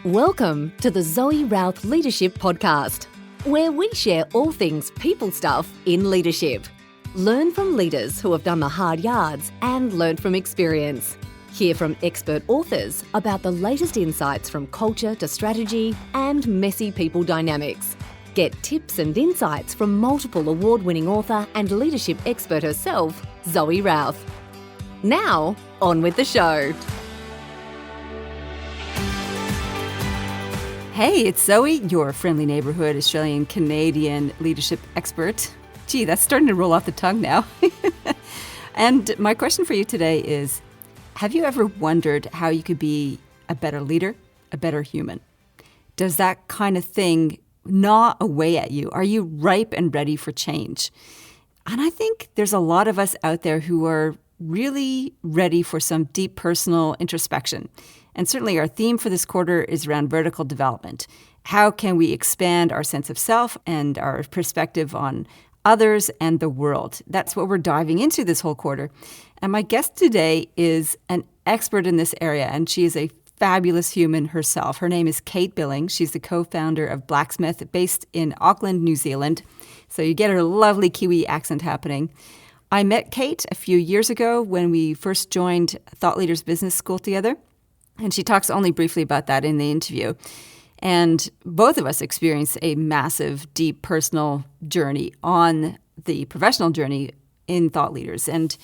Welcome to the Zoe Routh Leadership Podcast, where we share all things people stuff in leadership. Learn from leaders who have done the hard yards and learn from experience. Hear from expert authors about the latest insights from culture to strategy and messy people dynamics. Get tips and insights from multiple award-winning author and leadership expert herself, Zoe Routh. Now, on with the show. Hey, it's Zoe, your friendly neighborhood Australian-Canadian leadership expert. Gee, that's starting to roll off the tongue now. And my question for you today is, have you ever wondered how you could be a better leader, a better human? Does that kind of thing gnaw away at you? Are you ripe and ready for change? And I think there's a lot of us out there who are really ready for some deep personal introspection. And certainly our theme for this quarter is around vertical development. How can we expand our sense of self and our perspective on others and the world? That's what we're diving into this whole quarter. And my guest today is an expert in this area, and she is a fabulous human herself. Her name is Kate Billing. She's the co-founder of Blacksmith, based in Auckland, New Zealand. So you get her lovely Kiwi accent happening. I met Kate a few years ago when we first joined Thought Leaders Business School together. And she talks only briefly about that in the interview. And both of us experienced a massive, deep personal journey on the professional journey in Thought Leaders. And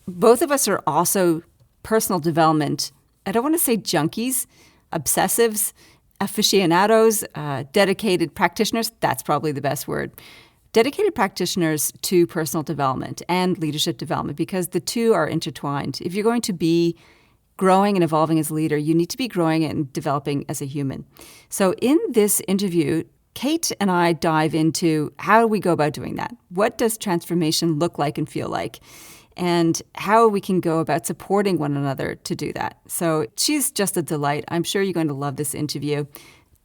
both of us are also personal development, I don't want to say junkies, obsessives, aficionados, dedicated practitioners. That's probably the best word. Dedicated practitioners to personal development and leadership development, because the two are intertwined. If you're going to be growing and evolving as a leader, you need to be growing and developing as a human. So in this interview, Kate and I dive into how do we go about doing that? What does transformation look like and feel like? And how we can go about supporting one another to do that. So she's just a delight. I'm sure you're going to love this interview.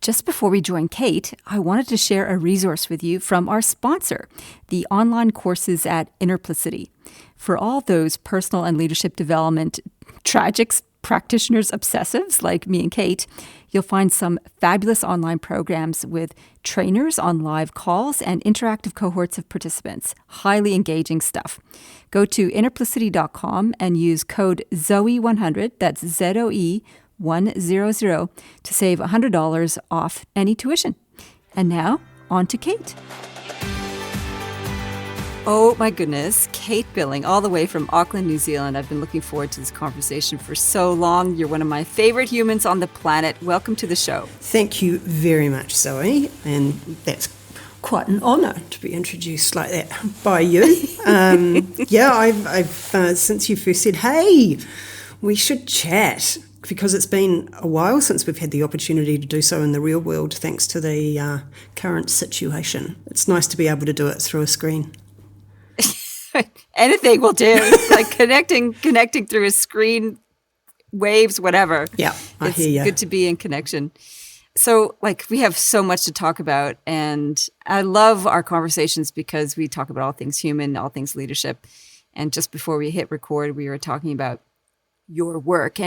Just before we join Kate, I wanted to share a resource with you from our sponsor, the online courses at Interplicity. For all those personal and leadership development tragics, practitioners, obsessives like me and Kate, you'll find some fabulous online programs with trainers on live calls and interactive cohorts of participants. Highly engaging stuff. Go to interplicity.com and use code ZOE100, that's ZOE 100, to save $100 off any tuition. And now, on to Kate. Oh my goodness, Kate Billing, all the way from Auckland, New Zealand. I've been looking forward to this conversation for so long. You're one of my favorite humans on the planet. Welcome to the show. Thank you very much, Zoe. And that's quite an honour to be introduced like that by you. I've since you first said, hey, we should chat, because it's been a while since we've had the opportunity to do so in the real world, thanks to the current situation. It's nice to be able to do it through a screen. Anything will do, like connecting through a screen, waves, whatever. Yeah, I hear you. It's good to be in connection. So, we have so much to talk about, and I love our conversations because we talk about all things human, all things leadership. And just before we hit record, we were talking about your work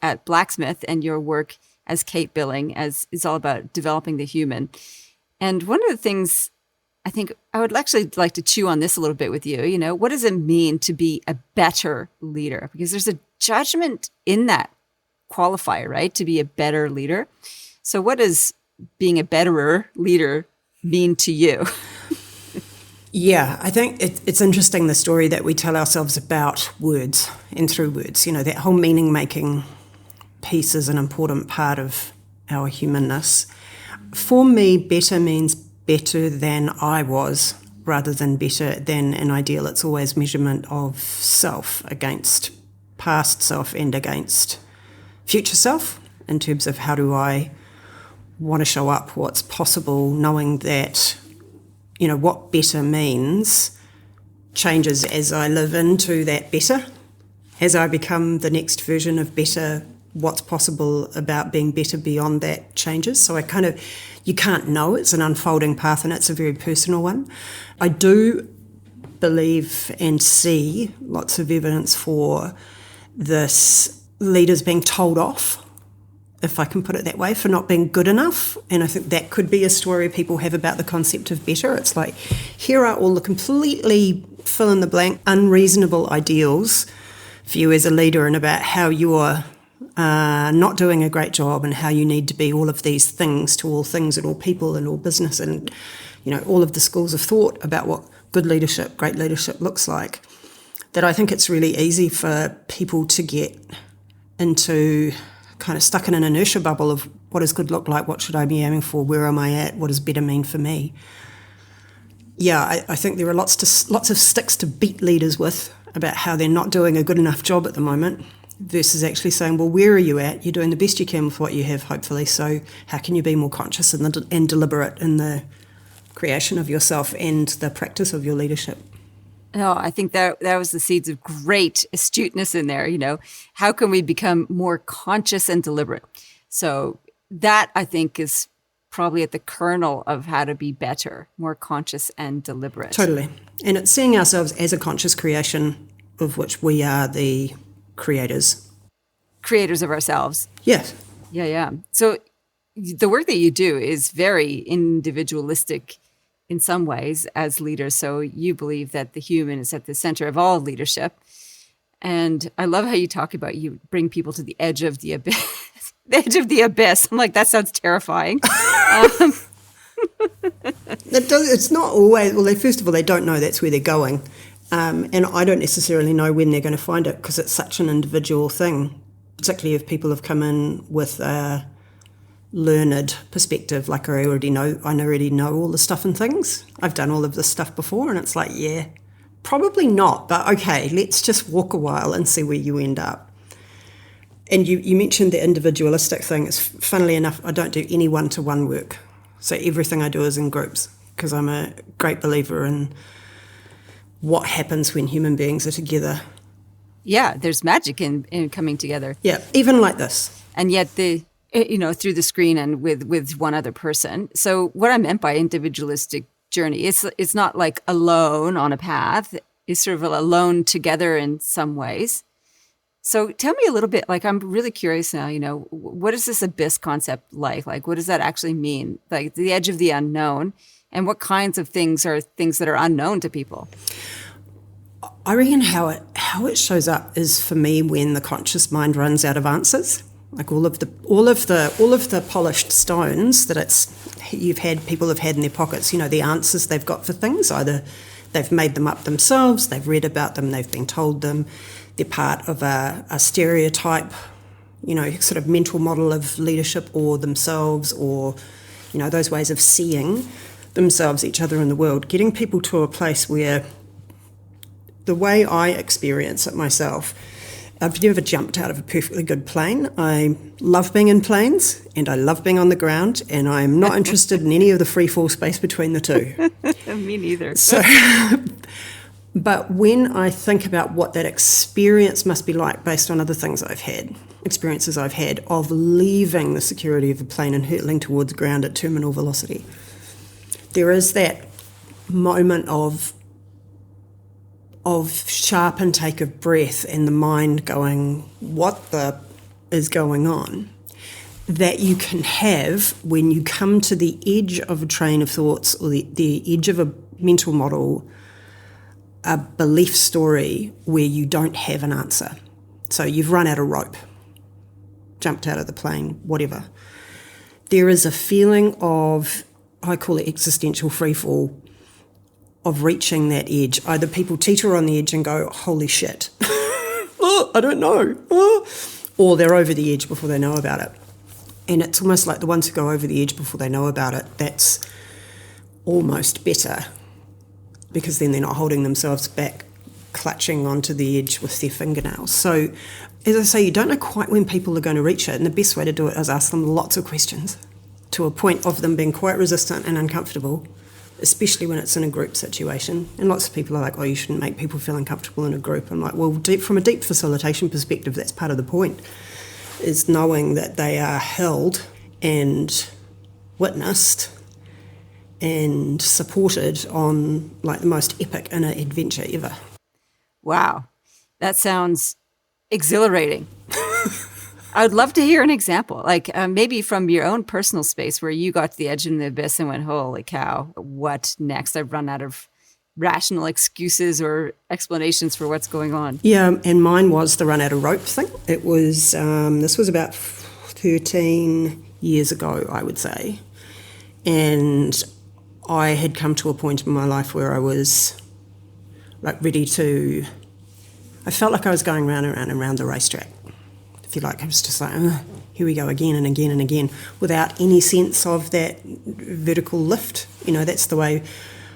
at Blacksmith and your work as Kate Billing, as is all about developing the human. And one of the things I think I would actually like to chew on this a little bit with you. You know, what does it mean to be a better leader? Because there's a judgment in that qualifier, right? To be a better leader. So what does being a betterer leader mean to you? Yeah, I think it's interesting, the story that we tell ourselves about words and through words. You know, that whole meaning-making piece is an important part of our humanness. For me, better means better than I was, rather than better than an ideal. It's always measurement of self against past self and against future self, in terms of how do I want to show up, what's possible, knowing that, you know, what better means changes as I live into that better. As I become the next version of better, what's possible about being better beyond that changes. So you can't know, it's an unfolding path, and it's a very personal one. I do believe and see lots of evidence for this leaders being told off if I can put it that way, for not being good enough. And I think that could be a story people have about the concept of better. It's like, here are all the completely fill-in-the-blank, unreasonable ideals for you as a leader and about how you're not doing a great job and how you need to be all of these things to all things and all people and all business and, all of the schools of thought about what good leadership, great leadership looks like, that I think it's really easy for people to get into kind of stuck in an inertia bubble of what does good look like, what should I be aiming for, where am I at, what does better mean for me. Yeah, I think there are lots of sticks to beat leaders with about how they're not doing a good enough job at the moment, versus actually saying, well, where are you at? You're doing the best you can with what you have, hopefully, so how can you be more conscious and deliberate in the creation of yourself and the practice of your leadership? No, I think that was the seeds of great astuteness in there. How can we become more conscious and deliberate? So that, I think, is probably at the kernel of how to be better, more conscious and deliberate. Totally. And it's seeing ourselves as a conscious creation of which we are the creators. Creators of ourselves. Yes. Yeah. So the work that you do is very individualistic in some ways as leaders. So you believe that the human is at the center of all leadership. And I love how you talk about you bring people to the edge of the abyss. The edge of the abyss. I'm like, that sounds terrifying. It's not always, well, first of all, they don't know that's where they're going. And I don't necessarily know when they're going to find it because it's such an individual thing, particularly if people have come in with a learned perspective, like I already know all the stuff and things. I've done all of this stuff before, and it's like, yeah, probably not, but okay, let's just walk a while and see where you end up. And you mentioned the individualistic thing. It's funnily enough, I don't do any one-to-one work. So everything I do is in groups because I'm a great believer in what happens when human beings are together. Yeah, there's magic in coming together. Yeah, even like this. And yet through the screen and with one other person. So what I meant by individualistic journey, it's not like alone on a path. It's sort of alone together in some ways. So tell me a little bit, like, I'm really curious now, what is this abyss concept like? Like, what does that actually mean? Like the edge of the unknown, and what kinds of things are things that are unknown to people? I reckon how it shows up is, for me, when the conscious mind runs out of answers. Like all of the polished stones that people have had in their pockets, the answers they've got for things. Either they've made them up themselves, they've read about them, they've been told them. They're part of a stereotype, sort of mental model of leadership or themselves, or, those ways of seeing themselves, each other in the world. Getting people to a place where the way I experience it myself, I've never jumped out of a perfectly good plane. I love being in planes and I love being on the ground, and I'm not interested in any of the free fall space between the two. Me neither. So... But when I think about what that experience must be like based on other experiences I've had of leaving the security of the plane and hurtling towards ground at terminal velocity, there is that moment of sharp intake of breath and the mind going, what the is going on, that you can have when you come to the edge of a train of thoughts or the edge of a mental model, a belief story where you don't have an answer. So you've run out of rope, jumped out of the plane, whatever. There is a feeling of, I call it existential freefall, of reaching that edge. Either people teeter on the edge and go, holy shit, oh, I don't know, oh, or they're over the edge before they know about it. And it's almost like the ones who go over the edge before they know about it, that's almost better, because then they're not holding themselves back, clutching onto the edge with their fingernails. So, as I say, you don't know quite when people are going to reach it, and the best way to do it is ask them lots of questions to a point of them being quite resistant and uncomfortable, especially when it's in a group situation. And lots of people are like, oh, you shouldn't make people feel uncomfortable in a group. I'm like, well, from a deep facilitation perspective, that's part of the point, is knowing that they are held and witnessed and supported on like the most epic inner adventure ever. Wow, that sounds exhilarating. I would love to hear an example, like maybe from your own personal space where you got to the edge of the abyss and went, holy cow, what next? I've run out of rational excuses or explanations for what's going on. Yeah, and mine was the run out of rope thing. It was, this was about 13 years ago, I would say. And I had come to a point in my life where I was like ready to, I felt like I was going round and round and round the racetrack. If you like, I was just like, here we go again and again and again, without any sense of that vertical lift. You know, that's the way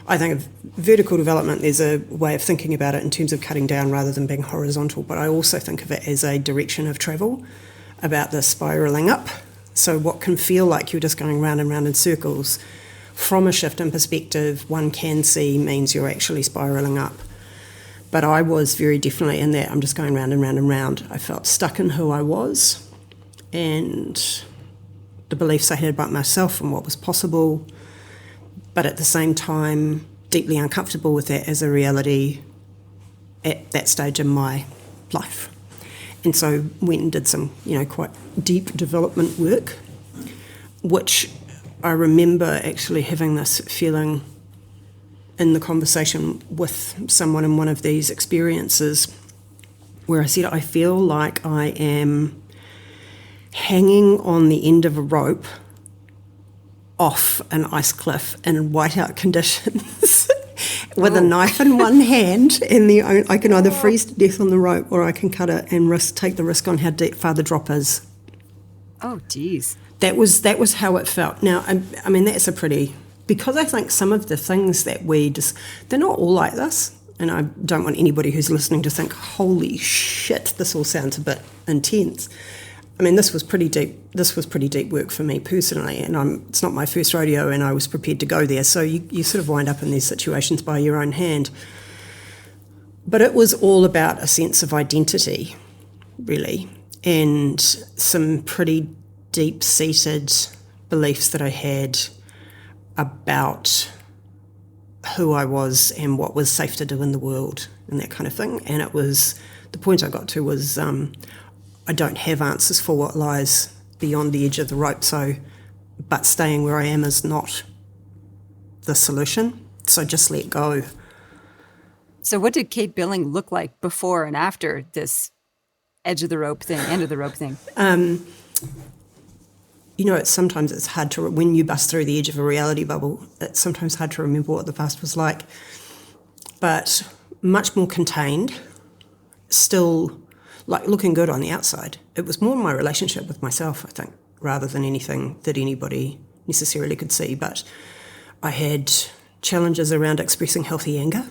I think of vertical development. There's a way of thinking about it in terms of cutting down rather than being horizontal, but I also think of it as a direction of travel, about the spiralling up. So what can feel like you're just going round and round in circles, from a shift in perspective, one can see means you're actually spiralling up. But I was very definitely in that I'm just going round and round and round. I felt stuck in who I was and the beliefs I had about myself and what was possible, but at the same time deeply uncomfortable with that as a reality at that stage in my life. And so went and did some, quite deep development work, which I remember actually having this feeling in the conversation with someone in one of these experiences where I said, I feel like I am hanging on the end of a rope off an ice cliff in whiteout conditions with a knife in one hand, and I can either freeze to death on the rope or I can cut it and take the risk on how deep far the drop is. Oh, geez. That was how it felt. Now, I mean, that's because I think some of the things that they're not all like this, and I don't want anybody who's listening to think, holy shit, this all sounds a bit intense. I mean, this was pretty deep. This was pretty deep work for me personally, and it's not my first rodeo, and I was prepared to go there. So you sort of wind up in these situations by your own hand. But it was all about a sense of identity, really, and some pretty deep-seated beliefs that I had about who I was and what was safe to do in the world and that kind of thing. And it was, the point I got to was, I don't have answers for what lies beyond the edge of the rope, but staying where I am is not the solution, so just let go. So what did Kate Billing look like before and after this edge of the rope thing, end of the rope thing? Sometimes it's hard to, when you bust through the edge of a reality bubble, it's sometimes hard to remember what the past was like, but much more contained, still like looking good on the outside. It was more my relationship with myself, I think, rather than anything that anybody necessarily could see. But I had challenges around expressing healthy anger.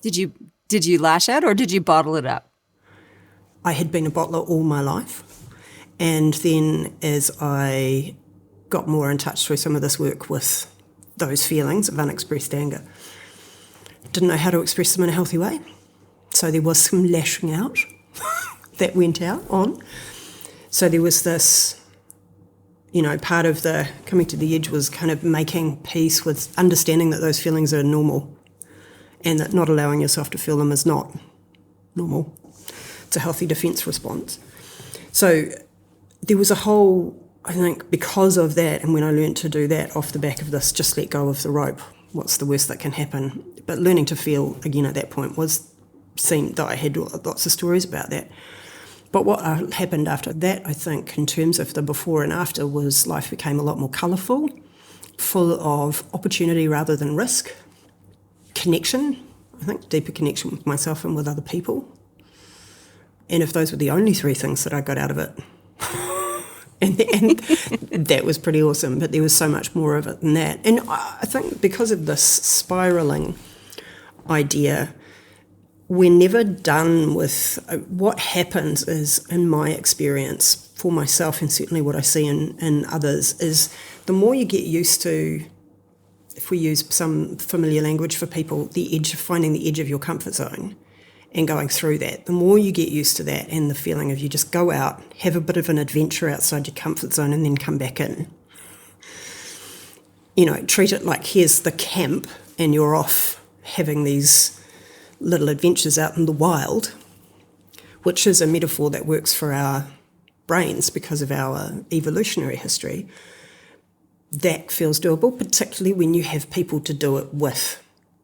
Did you lash out or did you bottle it up? I had been a bottler all my life. And then as I got more in touch through some of this work with those feelings of unexpressed anger, didn't know how to express them in a healthy way. So there was some lashing out that went out on. So there was this, part of the coming to the edge was kind of making peace with understanding that those feelings are normal and that not allowing yourself to feel them is not normal. It's a healthy defence response. So there was a whole, I think, because of that, and when I learned to do that off the back of this, just let go of the rope, what's the worst that can happen? But learning to feel, again, at that point seemed that I had lots of stories about that. But what happened after that, I think, in terms of the before and after, was life became a lot more colourful, full of opportunity rather than risk, connection, I think, deeper connection with myself and with other people. And if those were the only three things that I got out of it, and that was pretty awesome, but there was so much more of it than that. And I think because of this spiralling idea, we're never done with what happens is, in my experience, for myself and certainly what I see in others, is the more you get used to, if we use some familiar language for people, finding the edge of your comfort zone and going through that, the more you get used to that and the feeling of you just go out, have a bit of an adventure outside your comfort zone and then come back in. Treat it like here's the camp and you're off having these little adventures out in the wild, which is a metaphor that works for our brains because of our evolutionary history, that feels doable, particularly when you have people to do it with.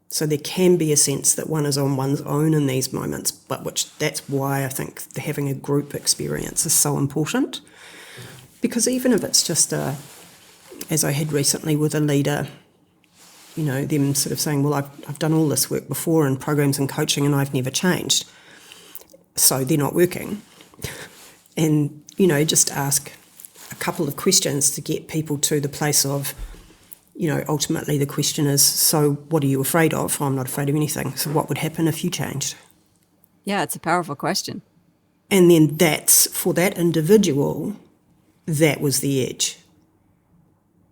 So there can be a sense that one is on one's own in these moments, but that's why I think having a group experience is so important. Because even if it's just as I had recently with a leader, them sort of saying, well, I've done all this work before in programs and coaching and I've never changed. So they're not working. And, just ask a couple of questions to get people to the place of, ultimately the question is, so what are you afraid of? I'm not afraid of anything. So what would happen if you changed? Yeah, it's a powerful question. And then for that individual, that was the edge.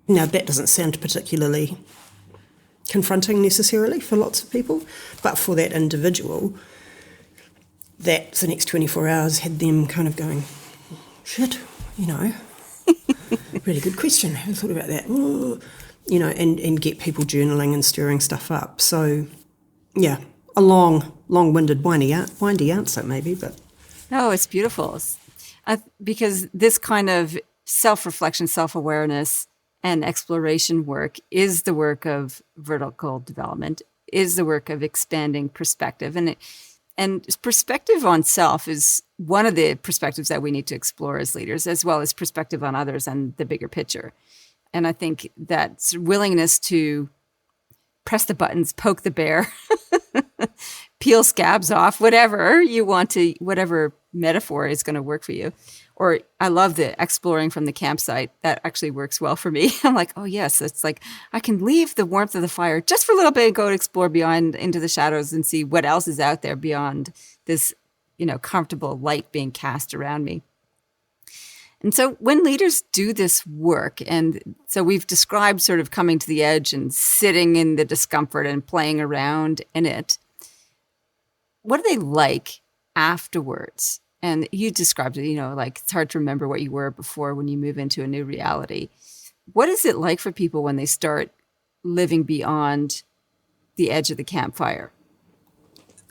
Now, that doesn't sound particularly confronting necessarily for lots of people, but for that individual, that the next 24 hours had them kind of going, shit, really good question. I haven't thought about that. And get people journaling and stirring stuff up. So, yeah, a long-winded, windy answer maybe, but... No, it's beautiful. Because this kind of self-reflection, self-awareness, and exploration work is the work of vertical development, is the work of expanding perspective. And perspective on self is one of the perspectives that we need to explore as leaders, as well as perspective on others and the bigger picture. And I think that willingness to press the buttons, poke the bear, peel scabs off, whatever you want to, whatever metaphor is going to work for you. Or I love the exploring from the campsite. That actually works well for me. I'm like, oh yes, it's like I can leave the warmth of the fire just for a little bit and go explore beyond into the shadows and see what else is out there beyond this, comfortable light being cast around me. And so when leaders do this work, and so we've described sort of coming to the edge and sitting in the discomfort and playing around in it, what are they like afterwards? And you described it, like it's hard to remember what you were before when you move into a new reality. What is it like for people when they start living beyond the edge of the campfire?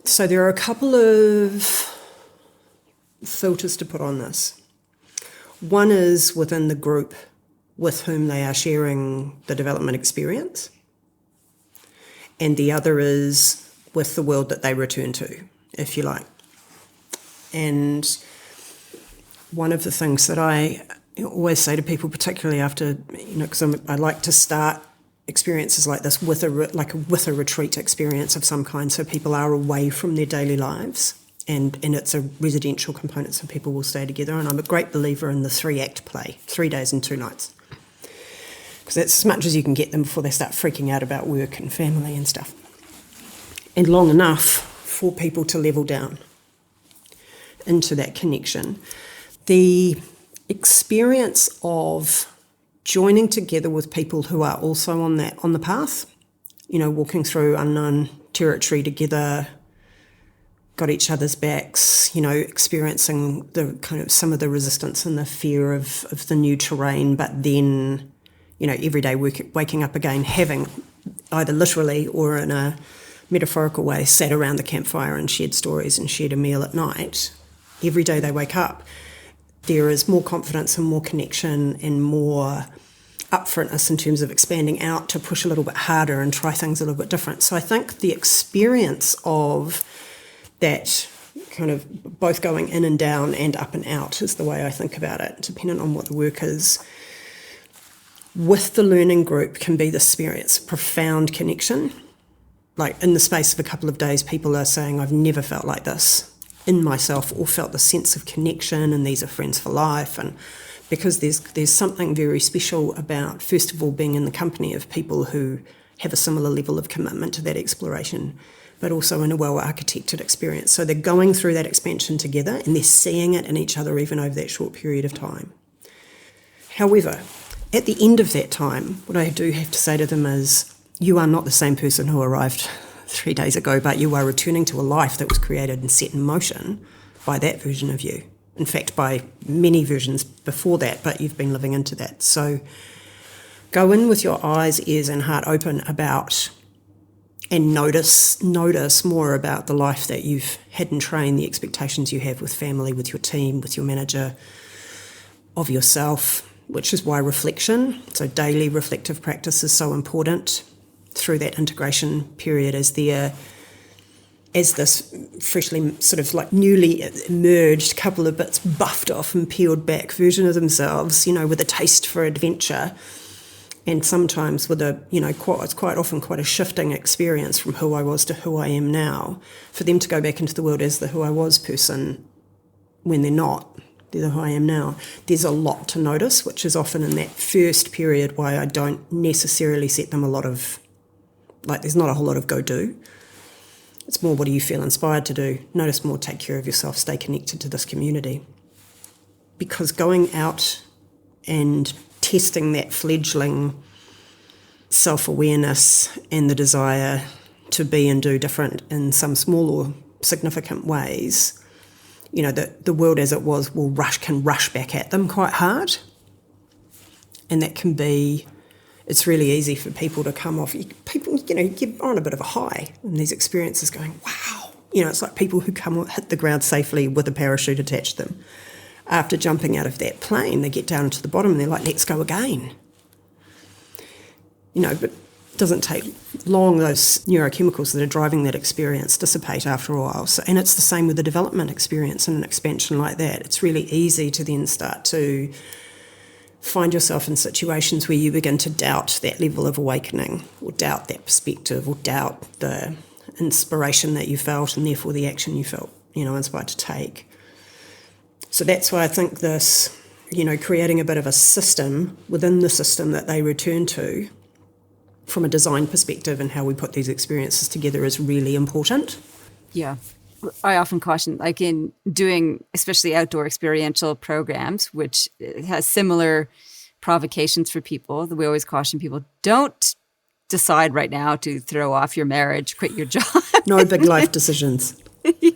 So there are a couple of filters to put on this. One is within the group with whom they are sharing the development experience. And the other is with the world that they return to, if you like. And one of the things that I always say to people, particularly after, because I like to start experiences like this with a retreat experience of some kind, so people are away from their daily lives, and it's a residential component, so people will stay together. And I'm a great believer in the 3-act play, 3 days and 2 nights, because that's as much as you can get them before they start freaking out about work and family and stuff, and long enough for people to level down into that connection. The experience of joining together with people who are also on the path, walking through unknown territory together, got each other's backs, experiencing the kind of some of the resistance and the fear of the new terrain, but then, every day waking up again, having either literally or in a metaphorical way sat around the campfire and shared stories and shared a meal at night. Every day they wake up, there is more confidence and more connection and more upfrontness in terms of expanding out to push a little bit harder and try things a little bit different. So I think the experience of that kind of both going in and down and up and out is the way I think about it, depending on what the work is. With the learning group can be this experience, profound connection. Like in the space of a couple of days, people are saying, I've never felt like this in myself, or felt the sense of connection, and these are friends for life. And because there's something very special about, first of all, being in the company of people who have a similar level of commitment to that exploration, but also in a well-architected experience. So they're going through that expansion together and they're seeing it in each other even over that short period of time. However, at the end of that time, what I do have to say to them is, you are not the same person who arrived 3 days ago, but you are returning to a life that was created and set in motion by that version of you. In fact, by many versions before that, but you've been living into that. So go in with your eyes, ears and heart open about, and notice more about the life that you've had and trained, the expectations you have with family, with your team, with your manager, of yourself, which is why reflection, so daily reflective practice, is so important through that integration period as this freshly sort of like newly emerged couple of bits buffed off and peeled back version of themselves, with a taste for adventure. And sometimes with it's quite often quite a shifting experience from who I was to who I am now, for them to go back into the world as the who I was person when they're not. They're the who I am now. There's a lot to notice, which is often in that first period why I don't necessarily set them there's not a whole lot of go do. It's more, what do you feel inspired to do? Notice more, take care of yourself, stay connected to this community. Because going out and testing that fledgling self-awareness and the desire to be and do different in some small or significant ways, the world as it was can rush back at them quite hard. And that can be, it's really easy for people to come off, get on a bit of a high in these experiences going, wow. It's like people who hit the ground safely with a parachute attached to them. After jumping out of that plane, they get down to the bottom and they're like, let's go again. But it doesn't take long. Those neurochemicals that are driving that experience dissipate after a while. And it's the same with the development experience and an expansion like that. It's really easy to then start to find yourself in situations where you begin to doubt that level of awakening, or doubt that perspective, or doubt the inspiration that you felt and therefore the action you felt, inspired to take. So that's why I think this, creating a bit of a system within the system that they return to from a design perspective and how we put these experiences together is really important. Yeah. I often caution, like in doing especially outdoor experiential programs, which has similar provocations for people, we always caution people, don't decide right now to throw off your marriage, quit your job. No big life decisions.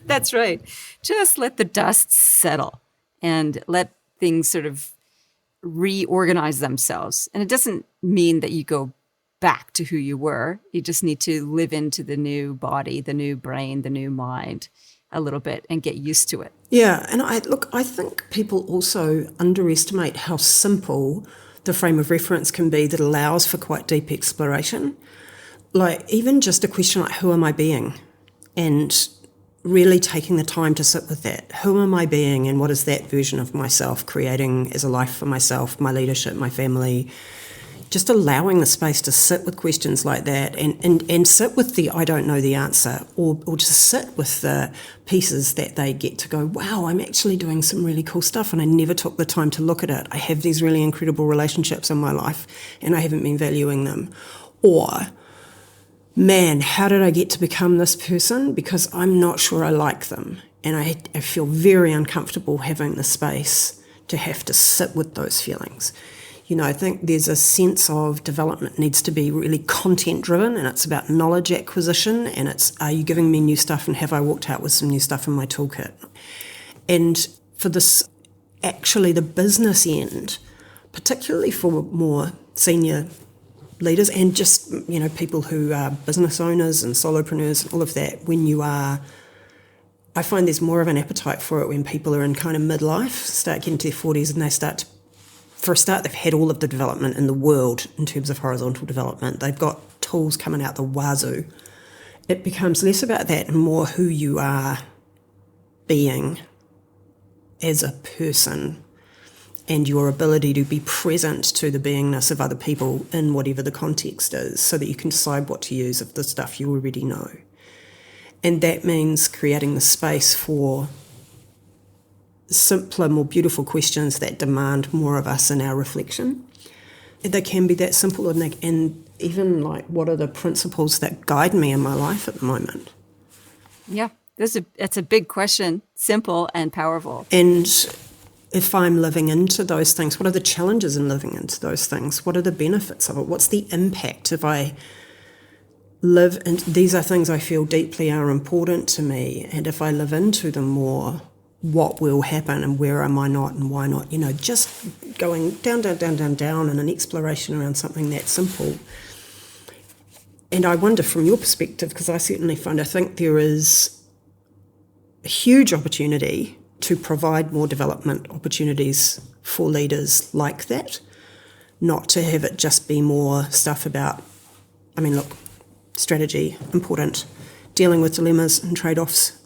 That's right. Just let the dust settle and let things sort of reorganize themselves. And it doesn't mean that you go back to who you were. You just need to live into the new body, the new brain, the new mind a little bit and get used to it. Yeah, and I think people also underestimate how simple the frame of reference can be that allows for quite deep exploration. Like even just a question like, who am I being? And really taking the time to sit with that. Who am I being and what is that version of myself creating as a life for myself, my leadership, my family? Just allowing the space to sit with questions like that and sit with the I don't know the answer, or just sit with the pieces that they get to go, wow, I'm actually doing some really cool stuff and I never took the time to look at it. I have these really incredible relationships in my life and I haven't been valuing them. Or, man, how did I get to become this person? Because I'm not sure I like them. And I feel very uncomfortable having the space to have to sit with those feelings. I think there's a sense of development needs to be really content driven, and it's about knowledge acquisition, and it's, are you giving me new stuff and have I walked out with some new stuff in my toolkit? And for this, actually the business end, particularly for more senior leaders and just, people who are business owners and solopreneurs and all of that, I find there's more of an appetite for it when people are in kind of midlife, start getting to their 40s and they start for a start, they've had all of the development in the world in terms of horizontal development. They've got tools coming out the wazoo. It becomes less about that and more who you are being as a person and your ability to be present to the beingness of other people in whatever the context is, so that you can decide what to use of the stuff you already know. And that means creating the space for simpler, more beautiful questions that demand more of us in our reflection. They can be that simple, and even like, what are the principles that guide me in my life at the moment? Yeah, it's a big question, simple and powerful. And if I'm living into those things, what are the challenges in living into those things? What are the benefits of it? What's the impact if I live in, these are things I feel deeply are important to me, and if I live into them more, what will happen and where am I not and why not? Just going down in an exploration around something that simple. And I wonder from your perspective, because I think there is a huge opportunity to provide more development opportunities for leaders like that, not to have it just be more stuff about, strategy, important, dealing with dilemmas and trade-offs,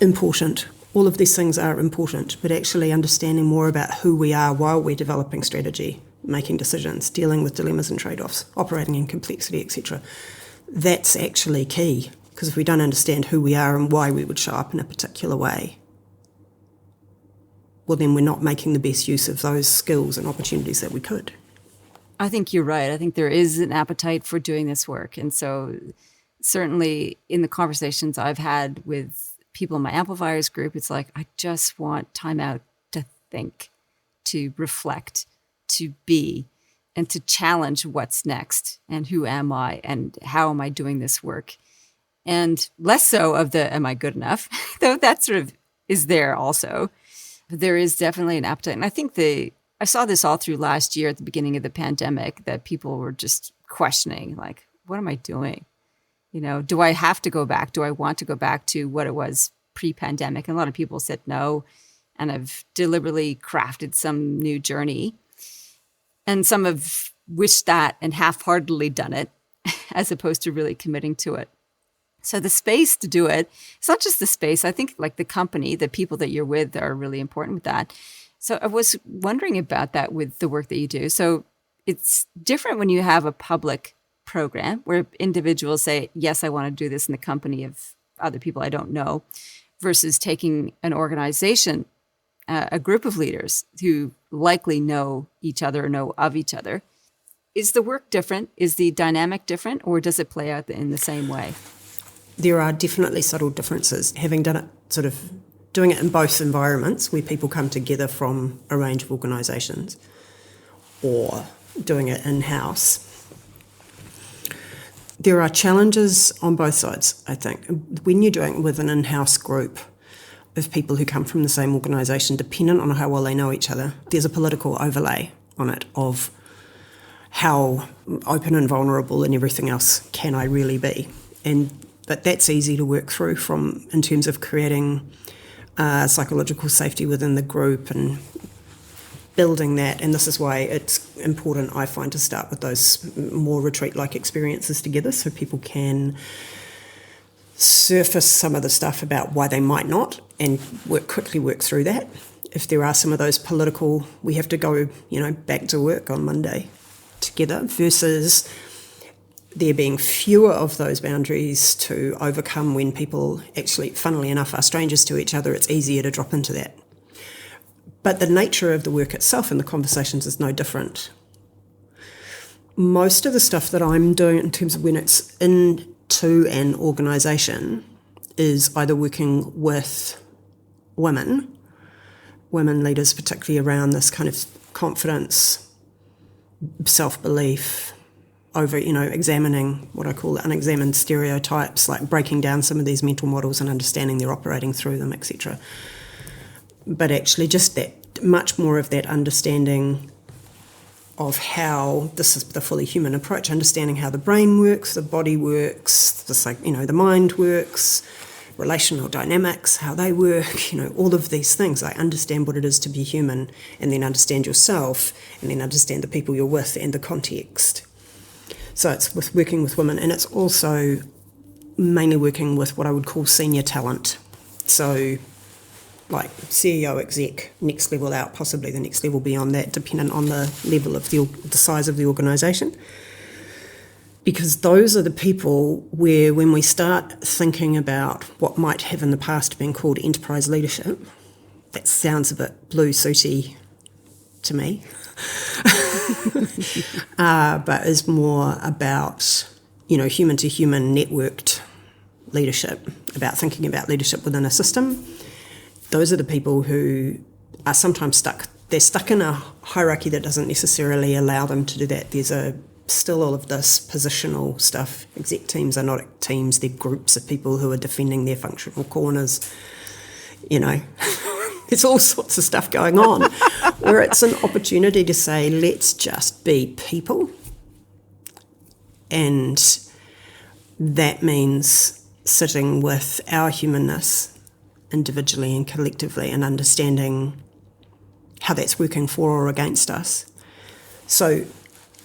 important. All of these things are important, but actually understanding more about who we are while we're developing strategy, making decisions, dealing with dilemmas and trade-offs, operating in complexity, etc. That's actually key, because if we don't understand who we are and why we would show up in a particular way, well, then we're not making the best use of those skills and opportunities that we could. I think you're right. I think there is an appetite for doing this work. And so certainly in the conversations I've had with people in my amplifiers group, it's like, I just want time out to think, to reflect, to be, and to challenge what's next and who am I and how am I doing this work? And less so of the, am I good enough? Though that sort of is there also. But there is definitely an appetite. And I think I saw this all through last year at the beginning of the pandemic, that people were just questioning, like, what am I doing? Do I have to go back? Do I want to go back to what it was pre-pandemic? And a lot of people said no, and have deliberately crafted some new journey. And some have wished that and half-heartedly done it, as opposed to really committing to it. So the space to do it, it's not just the space. I think like the company, the people that you're with are really important with that. So I was wondering about that with the work that you do. So it's different when you have a public program where individuals say, yes, I want to do this in the company of other people I don't know, versus taking an organization, a group of leaders who likely know each other or know of each other. Is the work different? Is the dynamic different, or does it play out in the same way? There are definitely subtle differences. Having done it, doing it in both environments where people come together from a range of organisations, or doing it in-house, there are challenges on both sides, I think. When you're doing it with an in-house group of people who come from the same organisation, dependent on how well they know each other, there's a political overlay on it of how open and vulnerable and everything else can I really be. But that's easy to work through in terms of creating psychological safety within the group and building that. And this is why it's important, I find, to start with those more retreat-like experiences together, so people can surface some of the stuff about why they might not and quickly work through that. If there are some of those political, we have to go, back to work on Monday together, versus there being fewer of those boundaries to overcome when people actually, funnily enough, are strangers to each other. It's easier to drop into that. But the nature of the work itself and the conversations is no different. Most of the stuff that I'm doing in terms of when it's into an organisation is either working with women leaders, particularly around this kind of confidence, self-belief, over, examining what I call unexamined stereotypes, like breaking down some of these mental models and understanding they're operating through them, etc. But actually just that, much more of that understanding of how this is the fully human approach, understanding how the brain works, the body works, the mind works, relational dynamics, how they work, all of these things. I understand what it is to be human, and then understand yourself, and then understand the people you're with and the context. So it's with working with women, and it's also mainly working with what I would call senior talent. So like CEO, exec, next level out, possibly the next level beyond that, depending on the level of the size of the organisation. Because those are the people where, when we start thinking about what might have in the past been called enterprise leadership, that sounds a bit blue suity to me, but is more about, human-to-human networked leadership, about thinking about leadership within a system. Those are the people who are sometimes stuck. They're stuck in a hierarchy that doesn't necessarily allow them to do that. There's still all of this positional stuff. Exec teams are not teams, they're groups of people who are defending their functional corners. There's all sorts of stuff going on where it's an opportunity to say, let's just be people. And that means sitting with our humanness individually and collectively, and understanding how that's working for or against us. So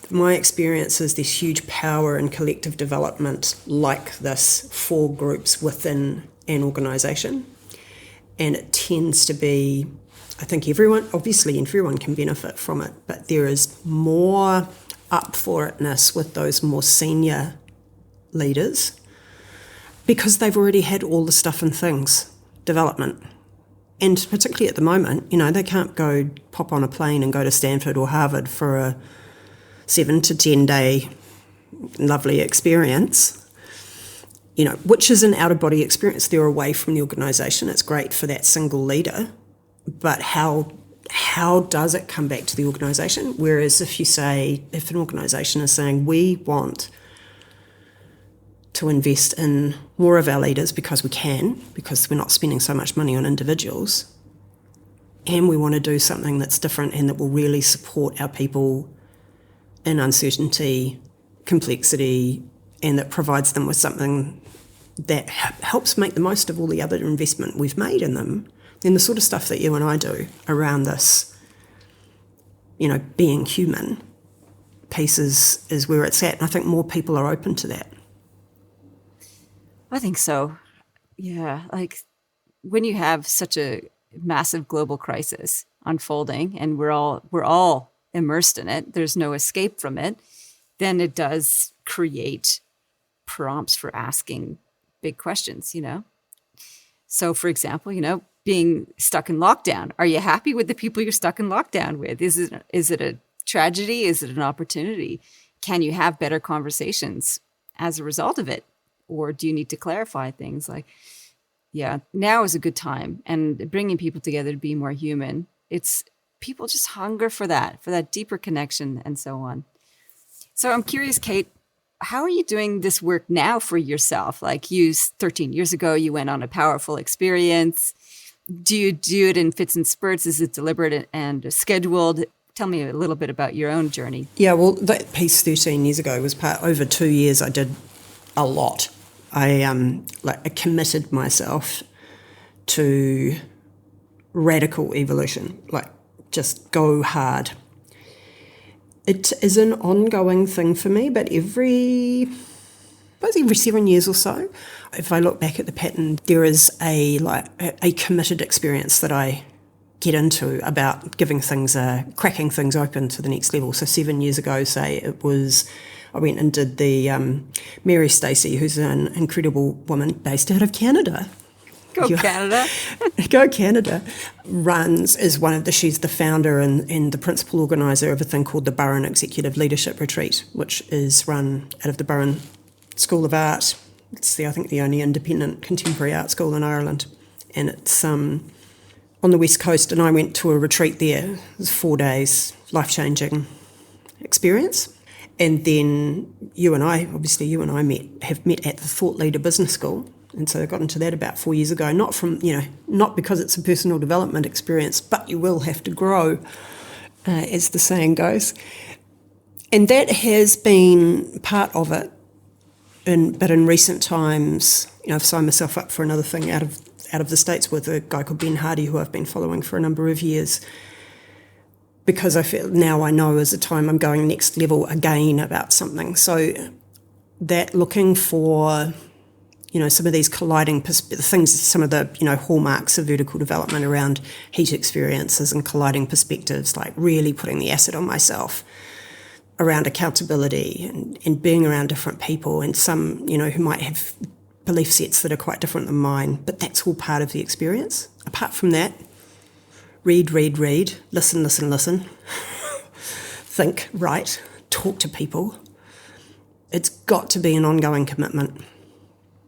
my experience is there's huge power in collective development like this for groups within an organisation. And it tends to be, I think everyone can benefit from it, but there is more up for itness with those more senior leaders because they've already had all the stuff and things, development. And particularly at the moment, they can't go pop on a plane and go to Stanford or Harvard for a 7 to 10 day lovely experience, which is an out-of-body experience. They're away from the organisation. It's great for that single leader, but how does it come back to the organisation? Whereas if an organisation is saying, we want to invest in more of our leaders because we're not spending so much money on individuals, and we want to do something that's different and that will really support our people in uncertainty, complexity, and that provides them with something that helps make the most of all the other investment we've made in them, then the sort of stuff that you and I do around this, being human piece is where it's at. And I think more people are open to that. I think so. Yeah, like when you have such a massive global crisis unfolding and we're all immersed in it, there's no escape from it, then it does create prompts for asking big questions, So for example, being stuck in lockdown, are you happy with the people you're stuck in lockdown with? Is it a tragedy? Is it an opportunity? Can you have better conversations as a result of it? Or do you need to clarify things like, now is a good time, and bringing people together to be more human. It's people just hunger for that deeper connection and so on. So I'm curious, Kate, how are you doing this work now for yourself? Like 13 years ago, you went on a powerful experience. Do you do it in fits and spurts? Is it deliberate and scheduled? Tell me a little bit about your own journey. Yeah, well, that piece 13 years ago was over 2 years. I did a lot. I committed myself to radical evolution, just go hard. It is an ongoing thing for me, but every 7 years or so, if I look back at the pattern, there is a committed experience that I get into about cracking things open to the next level. So 7 years ago, I went and did the Mary Stacey, who's an incredible woman based out of Canada. Go Canada. Go Canada. She's the founder and the principal organiser of a thing called the Burren Executive Leadership Retreat, which is run out of the Burren School of Art. It's I think the only independent contemporary art school in Ireland. And it's on the West Coast, and I went to a retreat there. It was 4 days, life-changing experience. And then you and I have met at the Thought Leader Business School. And so I got into that about 4 years ago, not because it's a personal development experience, but you will have to grow, as the saying goes. And that has been part of it. But in recent times, I've signed myself up for another thing out of the States with a guy called Ben Hardy, who I've been following for a number of years, because I feel now I know is the time I'm going next level again about something. So that looking for, some of these colliding things, some of the, hallmarks of vertical development around heat experiences and colliding perspectives, like really putting the acid on myself around accountability and being around different people and some, who might have belief sets that are quite different than mine, but that's all part of the experience. Apart from that, read, listen, think, write, talk to people. It's got to be an ongoing commitment.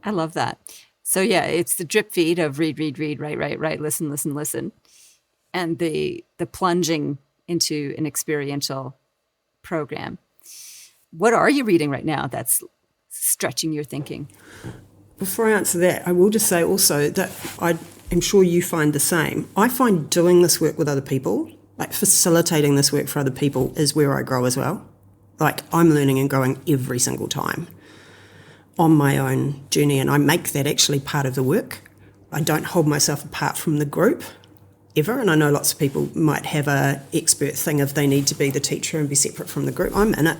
I love that. So it's the drip feed of read, write, listen, and the plunging into an experiential program. What are you reading right now that's stretching your thinking? Before I answer that, I will just say also that I'm sure you find the same. I find doing this work with other people, facilitating this work for other people, is where I grow as well. I'm learning and growing every single time on my own journey, and I make that actually part of the work. I don't hold myself apart from the group ever. And I know lots of people might have a expert thing of they need to be the teacher and be separate from the group. I'm in it.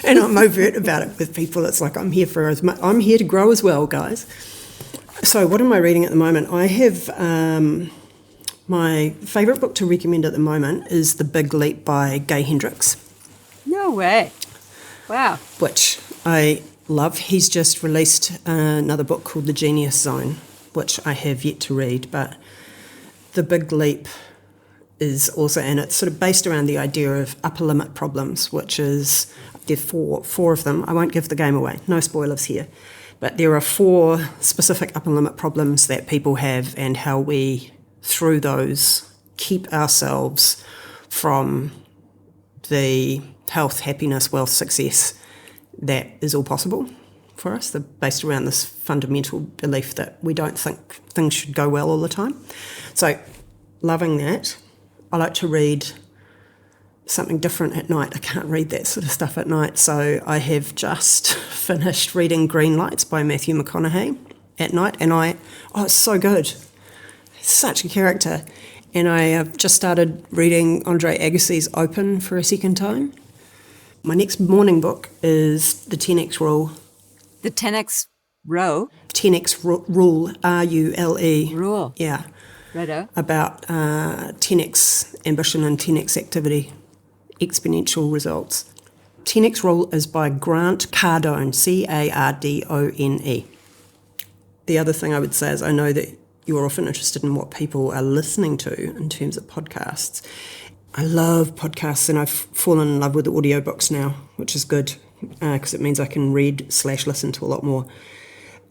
And I'm overt about it with people. It's like I'm here to grow as well, guys. So what am I reading at the moment? I have my favourite book to recommend at the moment is The Big Leap by Gay Hendricks. No way. Wow. Which I love. He's just released another book called The Genius Zone, which I have yet to read, but The Big Leap is also, and it's sort of based around the idea of upper limit problems, which is, there are four of them. I won't give the game away, no spoilers here. But there are 4 specific upper limit problems that people have, and how we, through those, keep ourselves from the health, happiness, wealth, success that is all possible for us. They're based around this fundamental belief that we don't think things should go well all the time. So, loving that. I like to read something different at night. I can't read that sort of stuff at night. So I have just finished reading Green Lights by Matthew McConaughey at night. And it's so good. Such a character. And I have just started reading Andre Agassi's Open for a second time. My next morning book is The 10X Rule. The 10X row? 10X Rule, R-U-L-E. Rule. Yeah. Righto. About 10X ambition and 10X activity, exponential results. 10X Rule is by Grant Cardone, C-A-R-D-O-N-E. The other thing I would say is I know that you're often interested in what people are listening to in terms of podcasts. I love podcasts, and I've fallen in love with audiobooks now, which is good because it means I can read/listen to a lot more.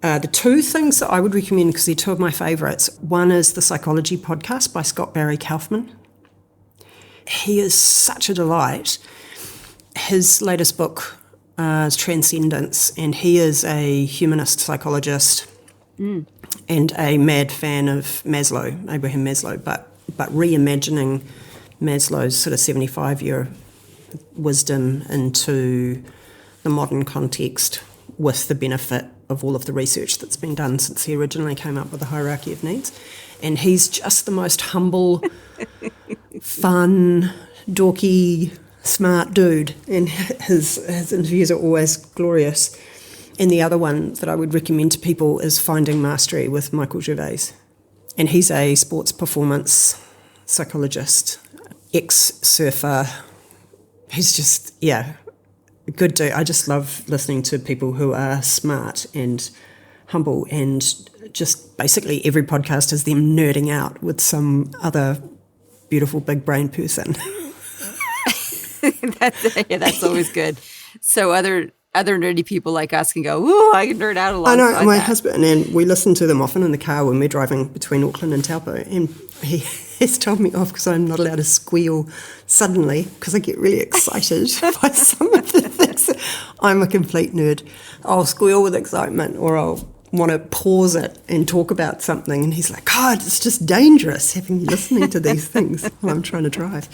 The 2 things that I would recommend, because they're 2 of my favourites, one is the Psychology Podcast by Scott Barry Kaufman. He is such a delight. His latest book is Transcendence, and he is a humanist psychologist and a mad fan of Abraham Maslow, but reimagining Maslow's sort of 75-year wisdom into the modern context with the benefit of all of the research that's been done since he originally came up with the hierarchy of needs. And he's just the most humble, fun, dorky, smart dude. And his interviews are always glorious. And the other one that I would recommend to people is Finding Mastery with Michael Gervais. And he's a sports performance psychologist, ex-surfer. He's just, good dude. I just love listening to people who are smart and humble, and just basically every podcast is them nerding out with some other beautiful big brain person. That's always good. So other nerdy people like us can go, ooh, I can nerd out a lot. I know, my husband, and we listen to them often in the car when we're driving between Auckland and Taupo, and he's told me off because I'm not allowed to squeal suddenly because I get really excited by some of the things. I'm a complete nerd. I'll squeal with excitement, or I'll want to pause it and talk about something, and he's like, God, it's just dangerous having you listening to these things while I'm trying to drive.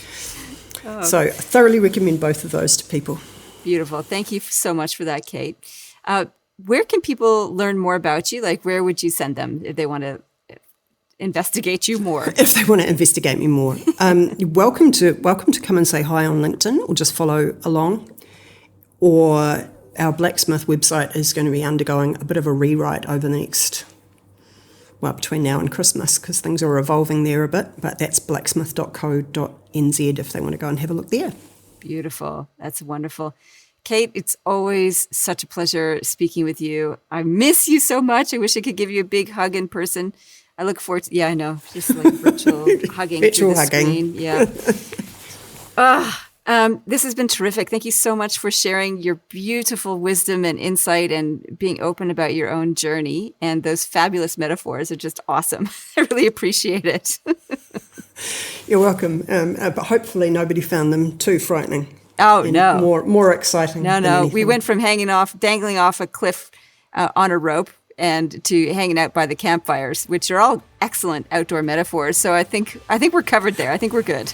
Oh. So I thoroughly recommend both of those to people. Beautiful. Thank you so much for that, Kate. Where can people learn more about you? Like, where would you send them if they want to investigate you more? If they want to investigate me more. You're welcome to come and say hi on LinkedIn, or just follow along. Or our Blacksmith website is going to be undergoing a bit of a rewrite over the next, between now and Christmas, because things are evolving there a bit. But that's blacksmith.co.nz if they want to go and have a look there. Beautiful. That's wonderful. Kate, it's always such a pleasure speaking with you. I miss you so much. I wish I could give you a big hug in person. I look forward to, I know, just like virtual hugging. Virtual through the hugging. Screen. Yeah. This has been terrific. Thank you so much for sharing your beautiful wisdom and insight, and being open about your own journey. And those fabulous metaphors are just awesome. I really appreciate it. You're welcome. But hopefully nobody found them too frightening. Oh, no. More exciting. No. We went from dangling off a cliff on a rope, and to hanging out by the campfires, which are all excellent outdoor metaphors. So I think we're covered there. I think we're good.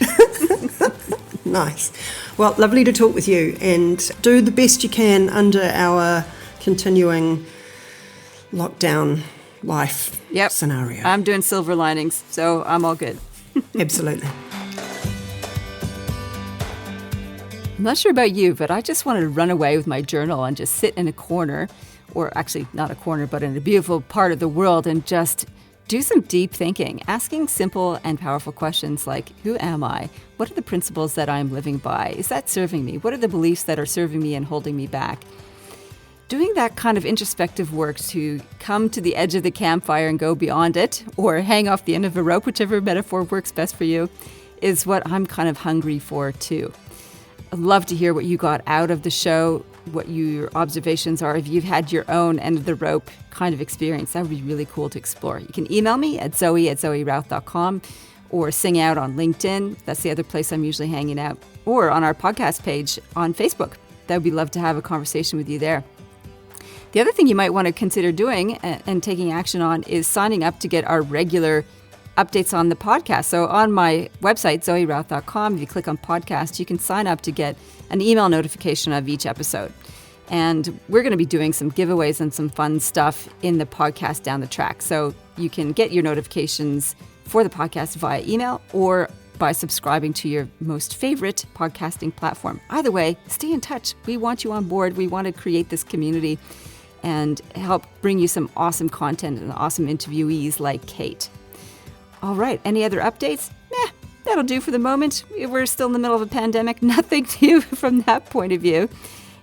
Nice. Well, lovely to talk with you, and do the best you can under our continuing lockdown life Yep. scenario. I'm doing silver linings, so I'm all good. Absolutely. I'm not sure about you, but I just wanted to run away with my journal and just sit in a corner, or actually not a corner, but in a beautiful part of the world, and just do some deep thinking, asking simple and powerful questions like, who am I? What are the principles that I'm living by? Is that serving me? What are the beliefs that are serving me and holding me back? Doing that kind of introspective work to come to the edge of the campfire and go beyond it, or hang off the end of a rope, whichever metaphor works best for you, is what I'm kind of hungry for too. I'd love to hear what you got out of the show, what your observations are. If you've had your own end of the rope kind of experience, that would be really cool to explore. You can email me at zoe@zoerouth.com or sing out on LinkedIn. That's the other place I'm usually hanging out. Or on our podcast page on Facebook. That would be love to have a conversation with you there. The other thing you might want to consider doing and taking action on is signing up to get our regular updates on the podcast. So on my website, zoerouth.com, if you click on podcast, you can sign up to get an email notification of each episode. And we're going to be doing some giveaways and some fun stuff in the podcast down the track. So you can get your notifications for the podcast via email or by subscribing to your most favorite podcasting platform. Either way, stay in touch. We want you on board. We want to create this community and help bring you some awesome content and awesome interviewees like Kate. All right, any other updates? That'll do for the moment. We're still in the middle of a pandemic. Nothing new from that point of view.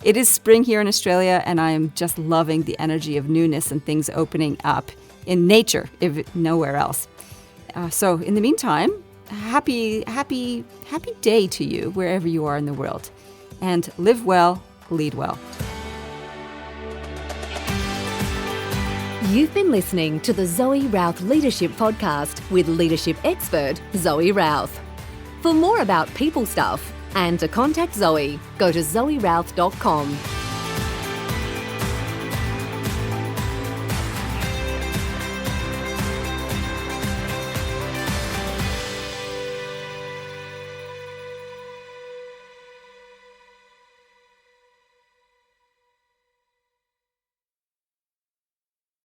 It is spring here in Australia, and I am just loving the energy of newness and things opening up in nature, if nowhere else. So in the meantime, happy day to you wherever you are in the world. And live well, lead well. You've been listening to the Zoe Routh Leadership Podcast with leadership expert Zoe Routh. For more about people stuff and to contact Zoe, go to zoerouth.com.